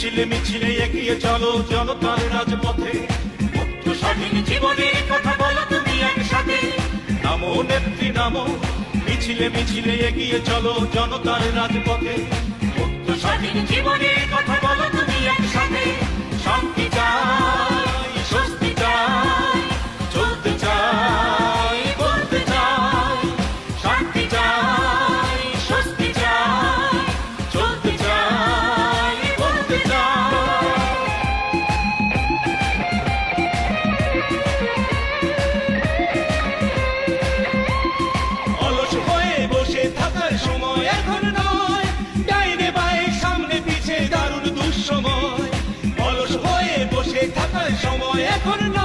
মিছিলে মিছিলে এগিয়ে চলো জনতার রাজপথে, মুক্ত স্বাধীন জীবনের কথা বলো তুমি একসাথে। নামো নেত্রী নামো, মিছিলে মিছিলে এগিয়ে চলো জনতার রাজপথে, মুক্ত স্বাধীন জীবনের কথা বলো তুমি একসাথে। শান্তি চাই, স্বস্তি চাই, চলতে চাই, বলতে চাই। শান্তি চাই, স্বস্তি চাই, চলতে চাই, বলতে চাই। অলস হয়ে বসে থাকার সময় এখন নয়, ডাইনে বায়ে সামনে পিছে দারুণ দুঃসময়। অলস হয়ে বসে থাকার সময় এখন নয়।